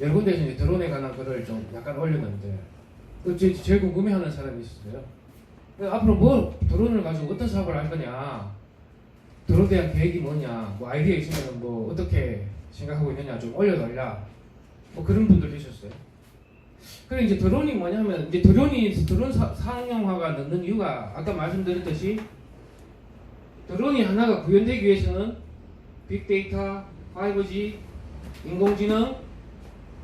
여러 군데에서 이제 드론에 관한 글을 좀 약간 올렸는데 제일 궁금해하는 사람이 있었어요. 앞으로 뭐 드론을 가지고 어떤 사업을 할 거냐, 드론에 대한 계획이 뭐냐, 뭐 아이디어 있으면 뭐 어떻게 생각하고 있느냐 좀 올려달라, 뭐 그런 분들 계셨어요. 그래 이제 드론이 뭐냐면 이제 드론 상용화가 늦는 이유가 아까 말씀드렸듯이 드론이 하나가 구현되기 위해서는 빅데이터, 5G, 인공지능,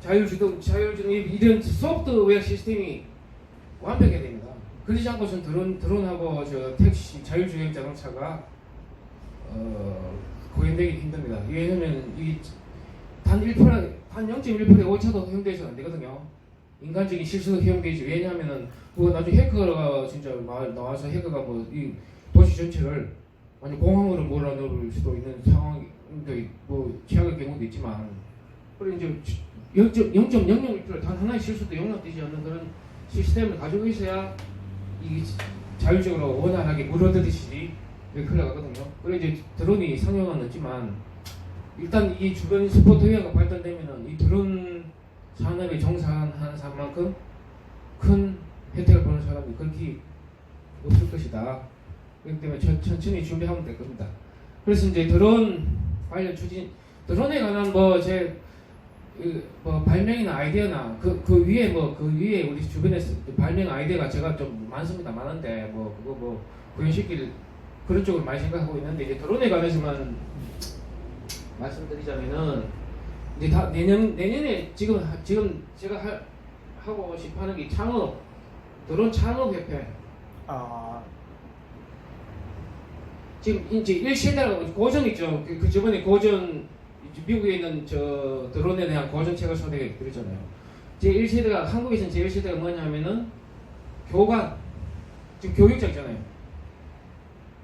자율주행 이런 소프트웨어 시스템이 완벽해야 됩니다. 그러지 않고서는 드론하고 저 택시, 자율주행 자동차가 구현되기 힘듭니다. 왜냐하면 단 0.1%의 오차도 허용되어서는 안 되거든요. 인간적인 실수도 허용되지. 왜냐하면은 나중에 해커가 진짜 나와서 해커가 뭐 이 도시 전체를 완전 공항으로 몰아넣을 수도 있는 상황도 뭐 최악의 경우도 있지만, 그리고 이제 0.001% 단 하나의 실수도 용납되지 않는 그런 시스템을 가지고 있어야 이 자율적으로 원활하게 물어들이시지 흘러가거든요. 그리고 이제 드론이 상용은 늦지만 일단 이 주변 소프트웨어가 발달되면은 이 드론 산업에 종사하는 사람만큼 큰 혜택을 보는 사람이 그렇게 없을 것이다. 그렇기 때문에 천천히 준비하면 될 겁니다. 그래서 이제 드론 관련 추진, 드론에 관한 뭐 발명이나 아이디어나 그 위에 우리 주변에 발명 아이디어가 제가 좀 많은데 그거 구현시킬 그런 쪽을 많이 생각하고 있는데, 이제 드론에 관해서만 말씀드리자면은 이제 다 내년에 지금 제가 하고 싶어하는 게 드론 창업협회. 지금 이제 1세대라고 고전 있죠. 그 저번에 고전 미국에 있는 저 드론에 대한 고전책을 소개해드렸잖아요. 제1세대가 한국에서는 제1세대가 뭐냐면은 교관, 지금 교육자잖아요.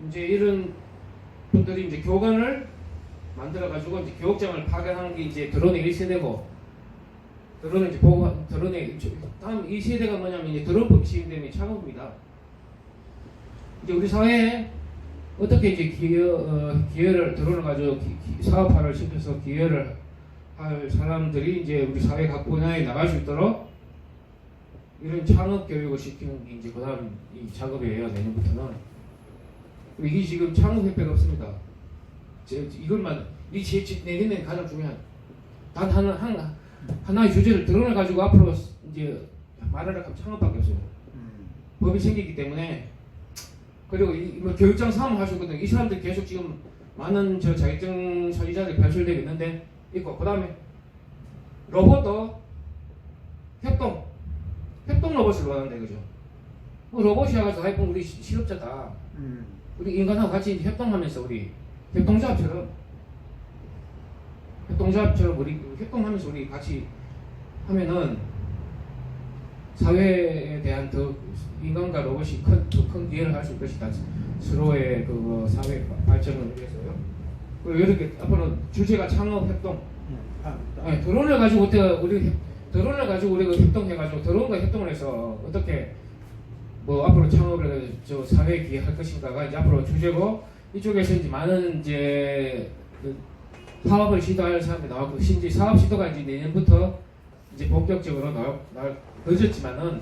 이제 이런 분들이 이제 교관을 만들어가지고 이제 교육장을 파견하는 게 이제 드론의 1세대고, 드론은 이제 드론의 다음 2세대가 뭐냐면 이제 드론법 시행되는 창업입니다. 이제 우리 사회에 어떻게 이제 기여를 드론을 가지고 사업화를 시켜서 기여를 할 사람들이 이제 우리 사회 각 분야에 나갈 수 있도록 이런 창업 교육을 시키는 게 이제 그다음 이 작업이에요. 내년부터는. 이게 지금 창업협회가 없습니다. 내년에 가장 중요한 단 하나의 주제를 드론을 가지고 앞으로 이제 말하려 하면 창업밖에 없어요. 법이 생기기 때문에. 그리고 뭐 교육장 사업을 하시거든요. 이 사람들 계속 지금 많은 자격증 소지자들이 발출되고 있는데 있고, 그 다음에 로봇도 협동 로봇을 원하는데, 그죠? 로봇이 와가지고 하여튼 우리 실업자다. 우리 인간하고 같이 협동하면서 우리 협동조합처럼 우리 협동하면서 우리 같이 하면은 사회에 대한 더 인간과 로봇이 더 큰 기여를 할 수 있을 것이다. 서로의 사회 발전을 위해서요. 그리고 이렇게 앞으로 주제가 창업 협동. 드론을 가지고 우리가 협동해가지고 드론과 협동을 해서 어떻게 뭐 앞으로 창업을 해서 사회에 기여할 것인가가 이제 앞으로 주제고, 이쪽에서 이제 많은 이제 사업을 시도할 사람이 나오고, 심지어 사업 시도가 이제 내년부터 이제 본격적으로 늦었지만은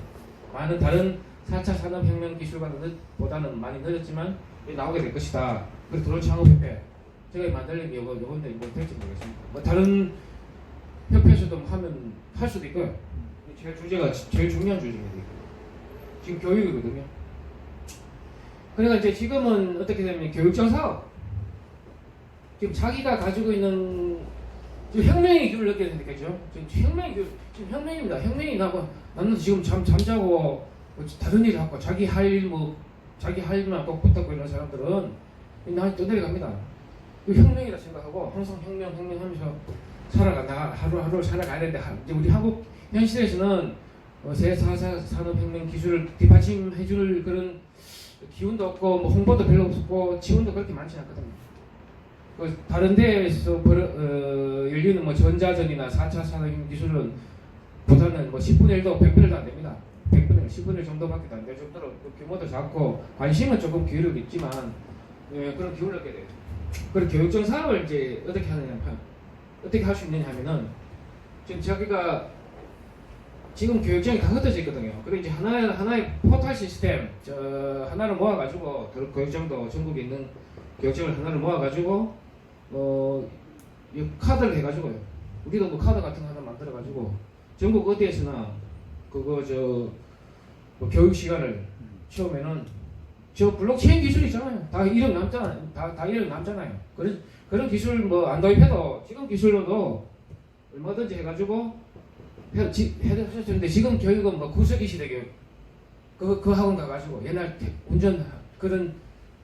많은 다른 4차 산업혁명 기술보다는 많이 늦었지만 나오게 될 것이다. 그리고 드론 창업협회 제가 만들려면 요건데 뭐 될지 모르겠습니다. 뭐 다른 협회에서도 할 수도 있고요. 제일 중요한 주제입니다. 지금 교육이거든요. 그러니까 이제 지금은 어떻게 되면 교육장 사업, 지금 자기가 가지고 있는 지금 혁명의 기운을 느껴야 되겠죠. 지금 혁명입니다. 혁명이 나고 나는 지금 잠자고 다른 일을 하고 자기 할 일만 꼭 붙잡고 있는 사람들은 나한테 떠내려갑니다. 혁명이라 생각하고 항상 혁명하면서 하루하루 살아가야 되는데, 이제 우리 한국 현 시대에서는 제4차 산업혁명 기술을 뒷받침해줄 그런 기운도 없고 뭐 홍보도 별로 없고 지원도 그렇게 많지 않거든요. 다른 데에서 열리는 뭐 전자전이나 4차 산업혁명 기술은 보다는 뭐 10분의 1도 100분의 1도 안 됩니다. 10분의 1 정도밖에 안 될 정도로 규모도 작고 관심은 조금 기울고 있지만 그런 기운을 얻게 돼요. 그리고 교육적 사업을 이제 어떻게 할 수 있느냐 하면은 지금 자기가 지금 교육청이 다 흩어져 있거든요. 그리고 이제 하나의 포털 시스템, 하나를 모아가지고, 교육청도 전국에 있는 교육청을 하나를 모아가지고, 이 카드를 해가지고요. 우리도 뭐 카드 같은 거 하나 만들어가지고, 전국 어디에서나, 뭐 교육 시간을 처음에는, 저 블록체인 기술 있잖아요. 다 이름 남잖아요. 다 이름 남잖아요. 그런 기술 뭐 안 도입해도, 지금 기술로도 얼마든지 해가지고, 해줬는데 지금 교육은 뭐 구석기 시대 교육 그 학원 가가지고 옛날 그런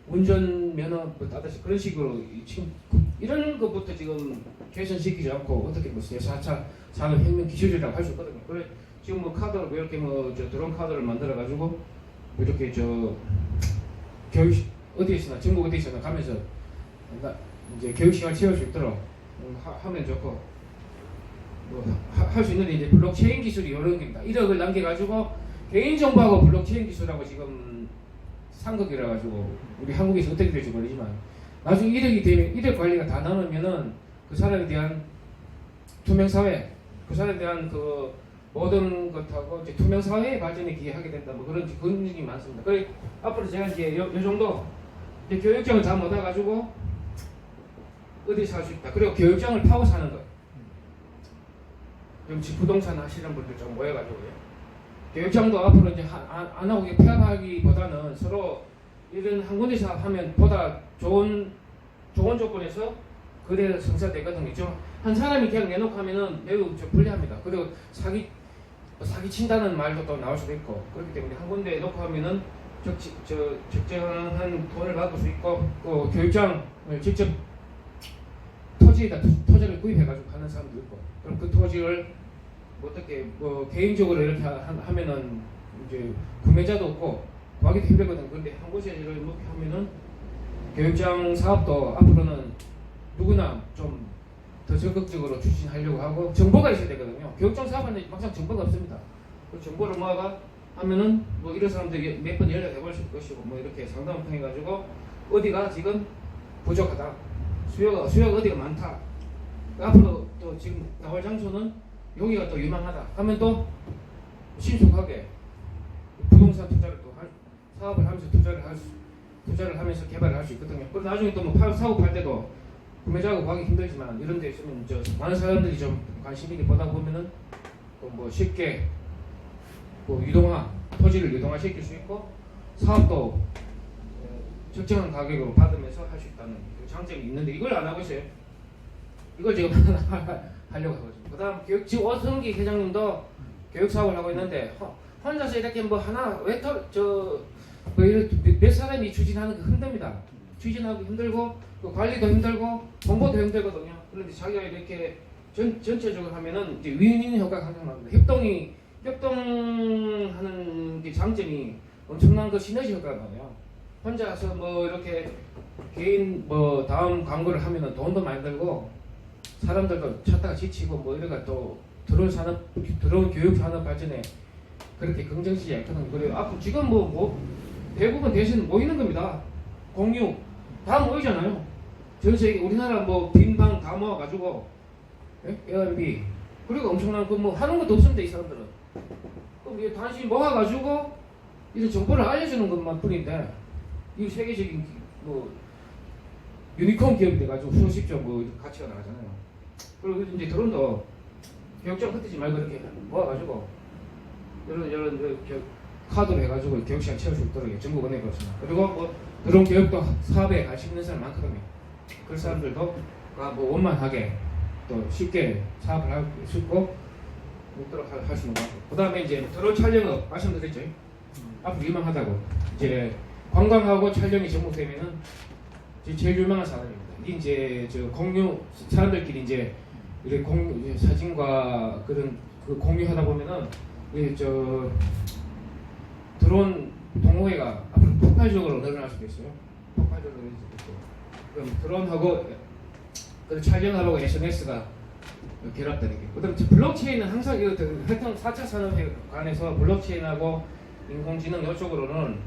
운전 면허 뭐 따듯이 그런 식으로 지금 이런 것부터 지금 개선시키지 않고 어떻게 뭐 4차 산업혁명 기술이라고 할 수 있거든요. 그래 지금 뭐 카드를 뭐 이렇게 드론 카드를 만들어 가지고 이렇게 교육 어디에서나 전국 어디에서나 가면서 이제 교육 시간 채울 수 있도록 하면 좋고. 할 수 있는데 이제 블록체인 기술이 이런 겁니다. 1억을 남겨가지고 개인정보하고 블록체인 기술하고 지금 상극이라 가지고 우리 한국에서 어떻게 될지 모르지만 나중에 1억이 되면 1억 관리가 다 남으면은 그 사람에 대한 투명사회, 그 사람에 대한 그 모든 것하고 이제 투명사회의 발전에 기여하게 된다. 뭐 그런 얘기 많습니다. 그래 앞으로 제가 이제 요 정도 이제 교육장을 다 못해가지고 어디서 할 수 있다. 그리고 교육장을 파고 사는 거예요. 지금 부동산 하시는 분들 좀 모여가지고요. 교육장도 앞으로 이제 안 하고 폐합하기보다는 서로 이런 한 군데서 하면 보다 좋은 조건에서 거래가 성사되거든요. 좀 한 사람이 그냥 내놓고 하면은 매우 좀 불리합니다. 그리고 사기 친다는 말도 또 나올 수도 있고 그렇기 때문에 한 군데 놓고 하면은 적정한 돈을 받을 수 있고 그 교육장을 직접 토지를 구입해가지고 하는 사람도 있고 그럼 그 토지를 어떻게 개인적으로 이렇게 하면은 이제 구매자도 없고 구하기도 힘들거든. 근데 한 곳에 이렇게 하면은 교육장 사업도 앞으로는 누구나 좀 더 적극적으로 추진하려고 하고 정보가 있어야 되거든요. 교육장 사업하는데 막상 정보가 없습니다. 그 정보를 모아가 하면은 뭐 이런 사람들이 몇 번 연락해 볼 수 있을 것이고 뭐 이렇게 상담을 통해 가지고 어디가 지금 부족하다. 수요가 어디가 많다. 앞으로 또 지금 나올 장소는 여기가 또 유망하다 하면 또 신속하게 부동산 투자를 또 사업을 하면서 투자를 하면서 개발을 할 수 있거든요. 그리고 나중에 또 뭐 사고 팔 때도 구매자하고 구하기 힘들지만 이런 데 있으면 많은 사람들이 좀 관심 있게 보다 보면은 또 뭐 쉽게 뭐 토지를 유동화시킬 수 있고 사업도 적정한 가격으로 받으면서 할 수 있다는 장점이 있는데 이걸 안 하고 있어요. 이걸 지금 하려고 하거든요. 그 다음 지금 오성기 회장님도 교육 사업을 하고 있는데 혼자서 이렇게 뭐 하나 몇 사람이 추진하는 게 힘듭니다. 추진하기 힘들고 관리도 힘들고 홍보도 힘들거든요. 그런데 자기가 이렇게 전체적으로 하면은 이제 윈윈 효과가 항상 나옵니다. 협동하는 게 장점이 엄청난 그 시너지 효과가 나와요. 혼자서 뭐 이렇게 개인 뭐 다음 광고를 하면은 돈도 많이 들고 사람들도 찾다가 지치고 뭐 이래가 또 들어온 교육 산업 발전에 그렇게 긍정적이지 않거든요. 그래요. 앞으로 지금 뭐 대부분 대신 모이는 겁니다. 공유 다 모이잖아요. 전 세계 우리나라 뭐 빈방 다 모아가지고 에어비앤비 그리고 엄청난 그 뭐 하는 것도 없습니다. 이 사람들은. 그럼 이게 단순히 모아가지고 이런 정보를 알려주는 것만 뿐인데 이 세계적인 뭐 유니콘 기업이 돼가지고 수십조 뭐 가치가 나가잖아요. 그리고 이제 드론도 교육장 흩어지지 말고 이렇게 모아가지고 이런 카드로 해가지고 교육 시간 채울 수 있도록 전국 은행 그렇습니다. 그리고 뭐 드론 교육도 사업에 관심 있는 사람 많거든요. 그 사람들도 뭐 원만하게 또 쉽게 사업을 할 수 있고 있도록 할 수 있는 것 같고 그 다음에 이제 드론 촬영업 말씀드렸죠. 앞으로 유망하다고 이제 관광하고 촬영이 접목되면은 제일 유명한 산업입니다. 이제 공유 사람들끼리 이제 이렇게 사진과 그런 공유하다 보면은 드론 동호회가 앞으로 폭발적으로 늘어날 수도 있어요. 폭발적으로 늘어날 수도 있고 그럼 드론하고 그 촬영하고 SNS가 결합되는 게. 그다음 블록체인은 항상 하여튼 4차 산업에 관해서 블록체인하고 인공지능 이쪽으로는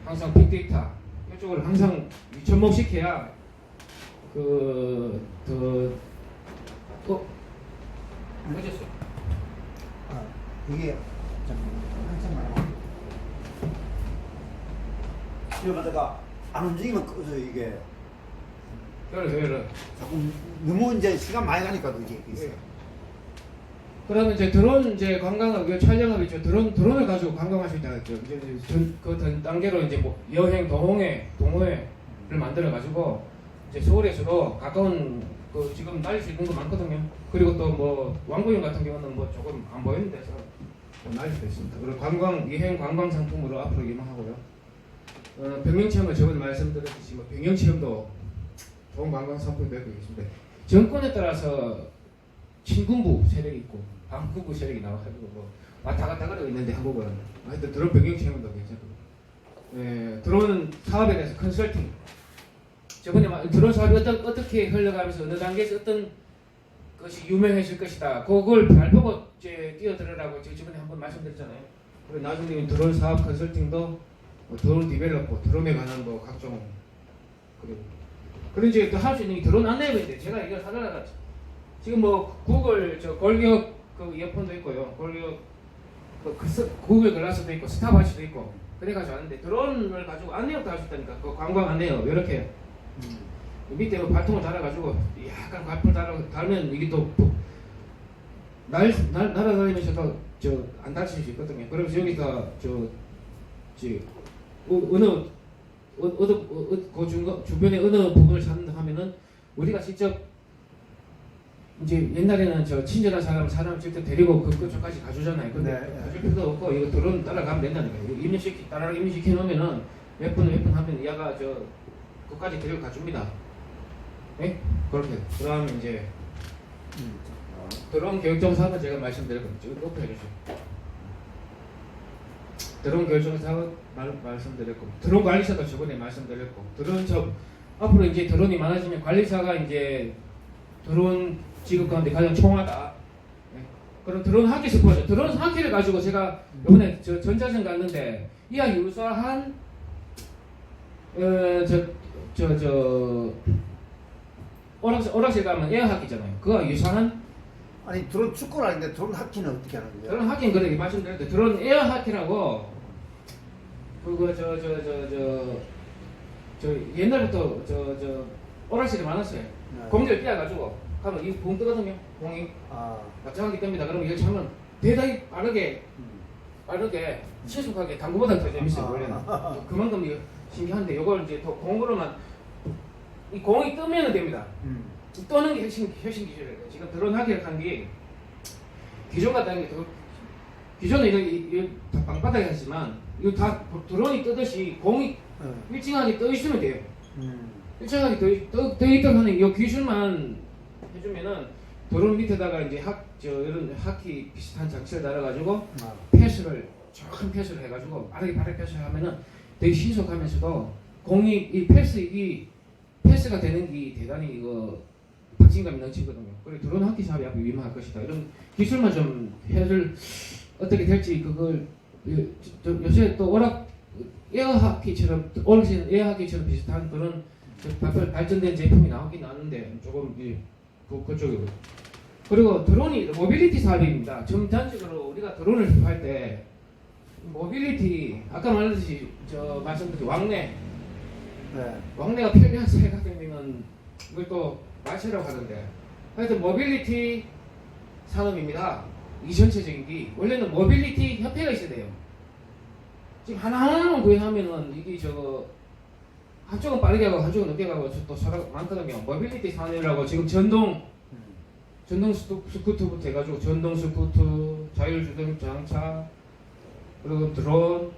항상 빅데이터 이쪽으로 항상 접목시켜야 해줬어요. 아, 이게 한참 말하고 이거 갖다가 안 움직이면 꺼져 이게. 그래. 자꾸 너무 이제 시간 많이 가니까 이게 있어요. 그러면 이제 드론 이제 관광업 촬영업 있죠. 드론을 가지고 관광할 수 있다 했죠. 이제 그 단계로 이제 뭐 여행 동호회를 만들어 가지고 이제 서울에서도 가까운 그 지금 날릴 수 있는 거 많거든요. 그리고 또 뭐 왕구역 같은 경우는 뭐 조금 안 보이는 데서 날릴 수 있습니다. 그리고 여행 관광 상품으로 앞으로 임하고요. 병영 체험을 저번에 말씀드렸듯이 뭐 병영 체험도 좋은 관광 상품이 되고 있습니다. 정권에 따라서 친군부 세력이 있고 반군부 세력이 나와가지고 뭐 왔다 갔다 그러고 있는데 한국은 하여튼 드론 병영 체험도 괜찮고, 드론 사업에 대해서 컨설팅. 저번에 드론 사업이 어떻게 흘러가면서 어느 단계에서 어떤 것이 유명해질 것이다. 그걸 잘 보고 이제 뛰어들으라고 저번에 한번 말씀드렸잖아요. 그리고 나중에 드론 사업 컨설팅도 드론 디벨로퍼, 드론에 관한 뭐 각종 그리고 이제 또 할 수 있는 게 드론 안내앱인데 제가 이걸 하다가 지금 뭐 구글 골격 그 이어폰도 있고요. 골격 구글 글라스도 있고 스타워치도 있고 그래가지고 하는데 드론을 가지고 안내업도 할 수 있다니까. 그 관광 안내업 이렇게 밑에 발통을 달아가지고 약간 발품 달면 이게 또 날아다니면서 안 다칠 수 있거든요. 그래서 여기서 그 주변에 어느 부분을 찾는다 하면은 우리가 직접 이제 옛날에는 친절한 사람을 직접 데리고 그쪽까지 가주잖아요. 근데 가줄 필요도 없고 이거 드론 따라가면 된다니까. 입력시켜 놓으면은 몇 분 하면 얘가 그까지 데리고 가줍니다. 네? 그렇게. 그다음에 이제 드론 교육정 사업은 제가 말씀드릴 겁니다. 지금 오픈해 주세요. 드론 교육정 사업 말씀드릴 겁니다. 드론 관리사도 저번에 말씀드렸고, 앞으로 이제 드론이 많아지면 관리사가 이제 드론 직업 가운데 가장 총하다. 네. 그럼 드론 하키 스포죠. 드론 하키를 가지고 제가 이번에 전자전 갔는데 이와 유사한 오락실 가면 에어 하키잖아요. 그거 유사한 아니 드론 축구를 하는데 드론 하키는 어떻게 하는 거예요? 드론 하키는 그렇게 말씀드렸는데 드론 에어 하키라고 그거 옛날부터 오락실이 많았어요. 네. 공기를 띄어가지고 가면 이 봉 뜨거든요. 공이 막장하게 뜹니다. 그러면 이걸 차면 대단히 빠르게 신속하게 당구보다 더 재밌어요. 원래는 그만큼 이거 신기한데 이걸 이제 더 공으로만 이 공이 뜨면 됩니다. 뜨는 게 핵심 기술이에요. 지금 드론 하기를 한 게 기존 같다는 게 기존은 이거 다 방바닥에 하지만 이거 다 드론이 뜨듯이 공이 일정하게 떠 있으면 돼요. 일정하게 떠 있도록 하는 이 기술만 해주면은 드론 밑에다가 이제 이런 하키 비슷한 장치를 달아가지고 패스를 정확한 패스를 해가지고 빠르게 패스를 하면은 되게 신속하면서도 공이 이 패스가 되는 게 대단히 이거 박진감이 넘치거든요. 그리고 드론 하키 사업이 앞으로 위험할 것이다. 이런 기술만 좀 해줄 어떻게 될지 그걸 요새 또 에어하키처럼 비슷한 그런 발전된 제품이 나오긴 나왔는데 조금 그쪽이고. 그리고 드론이 모빌리티 사업입니다. 전반적으로 우리가 드론을 할 때 모빌리티 아까 말했듯이 말씀드린 왕래가 편리한 사회 같은 경우는 이걸 또 마시라고 하는데 하여튼 모빌리티 산업입니다. 이 전체적인 게 원래는 모빌리티 협회가 있어야 돼요. 지금 하나하나만 구현하면은 이게 한쪽은 빠르게 가고 한쪽은 늦게 가고 또 많거든요. 모빌리티 산업이라고 지금 전동 스쿠터부터 해가지고 전동 스쿠터, 자율주행 장차, 그리고 드론,